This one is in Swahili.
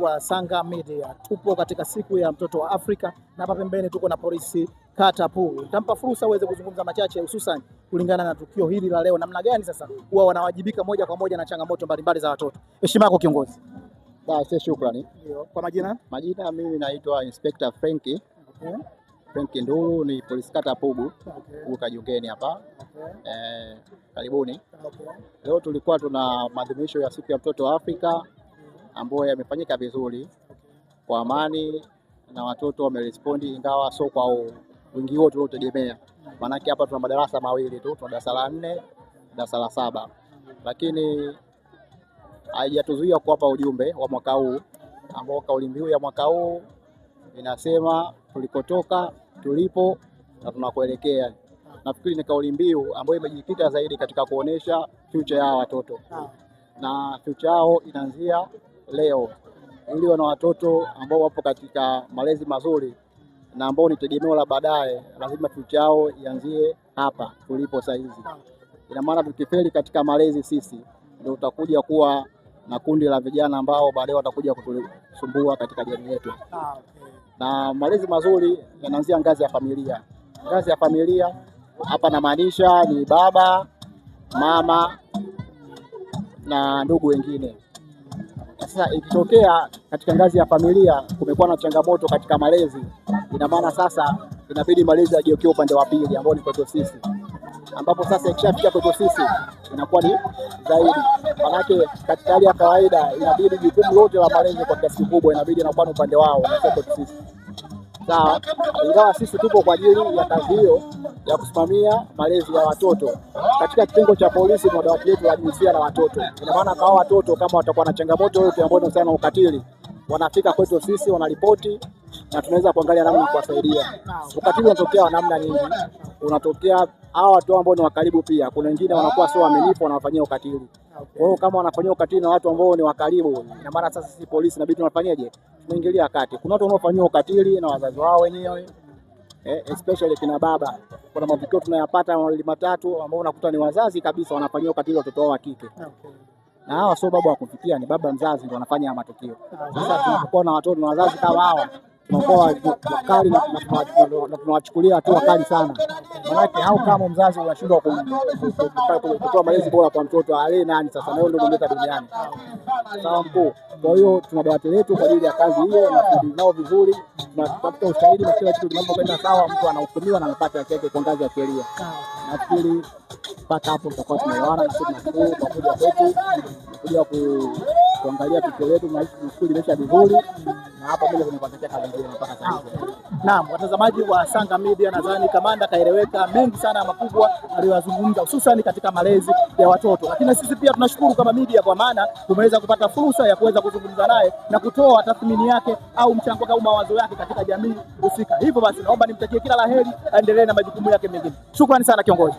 Wa Sanga Media tupo katika siku ya mtoto wa Afrika na hapa pembeni tuko na polisi kata Pugu. Nitampa fursa uweze kuzungumza machache hususan kulingana na tukio hili la leo, namna gani sasa huwa wanawajibika moja kwa moja na changamoto mbalimbali za watoto. Heshima yako kiongozi. Shukrani. Kwa majina? Majina mimi naitwa Inspector Frankie. Okay. Frankie Ndulu, ni polisi kata Pugu. Okay. Kajungeni hapa. Okay. Karibuni. Okay. Leo tulikuwa tuna maadhimisho ya siku ya mtoto wa Afrika ambayo yamefanyika vizuri kwa amani na watoto wamerespondi, ingawa sio kwa wingi wote tuliotegemea. Maanake hapa tuna madarasa mawili tu, tuna darasa la 4, darasa la 7. Lakini haijatuzuia kuwapa ujumbe wa mwaka huu ambao kauli mbiu ya mwaka huu inasema tulikotoka, tulipo na tunakoelekea. Nafikiri ni kauli mbiu ambayo imejikita zaidi katika kuonesha future ya watoto. Na future yao inaanzia leo, ili wana watoto ambao wapo katika malezi mazuri na ambao ni tegemeo la baadaye, lazima future yao ianzie hapa tulipo sasa hizi. Ina maana tukifeli katika malezi sisi, ndio utakuja kuwa na kundi la vijana ambao baadaye watakuja kutusumbua katika jamii yetu. Na malezi mazuri yanaanzia ngazi ya familia. Ngazi ya familia hapa namaanisha ni baba, mama na ndugu wengine. Sasa ikitokea katika ngazi ya familia kumekuwa na changamoto katika malezi, ina maana sasa inabidi malezi yageukie upande wa pili ambao ni kwetu sisi, ambapo sasa ikishafika kwetu sisi inakuwa ni zaidi. Manake katika hali ya kawaida inabidi jukumu lote la malezi kwa kiasi kikubwa inabidi inakuwa ni upande wao na sio kwetu sisi. Sawa, ingawa sisi tupo kwa ajili ya kazi hiyo ya kusimamia malezi ya watoto. Katika kitengo cha polisi tuna dawati letu la jinsia na watoto. Ina maana kwa watoto kama watakuwa na changamoto yoyote ambayo inahusiana na ukatili, wanafika kwetu sisi, wanaripoti na tunaweza kuangalia namna ya kuwasaidia. Ukatili unatokea namna nyingi. Unatokea hawa watu ambao ni wakaribu pia. Kuna wengine wanakuwa sio waaminifu, wanafanyia ukatili. Kwa hiyo kama wanafanyia ukatili na watu ambao ni wakaribu, ina maana sasa sisi polisi inabidi tunafanyaje? Tunaingilia kati. Kuna watu wanaofanyia ukatili na wazazi wao wenyewe. Especially kina baba. Kuna matukio tunayapata mawili matatu ambao unakuta ni wazazi kabisa wanafanyia ukatili watoto wao wa kike. Na hawa sio baba wa kufikia, ni baba mzazi ndio anafanya matukio. Sasa tunapokuwa na watoto na wazazi kama hawa, tunakuwa wakali na tunawachukulia hatua kali sana. Maana hao kama mzazi unashindwa kutoa malezi bora kwa mtoto, alee nani sasa, na ndio ndio duniani. Sawa mkuu. Kwa hiyo tuna dawati letu kwa ajili ya kazi hiyo na tunao vizuri, tunatafuta ushahidi na kila kitu kinapokwenda sawa, mtu anahukumiwa na anapata haki yake kwa ngazi ya sheria. Nafikiri mpaka hapo tutakuwa tumeelewana, na tunashukuru kwa kuja kwetu, kuja kuangalia tukio letu na shughuli imesha vizuri, na hapa mbele tunapatia kazi nzuri mpaka sasa. Naam, watazamaji wa Sanga Media, nadhani kamanda kaeleweka mengi sana makubwa aliyozungumza hususan katika malezi ya watoto. Lakini sisi pia tunashukuru kama media kwa maana tumeweza kupata fursa ya kuweza kuzungumza naye na kutoa tathmini yake au mchango au mawazo yake katika jamii husika. Hivyo basi naomba nimtakie kila laheri, aendelee na majukumu yake mengine. Shukrani sana kiongozi.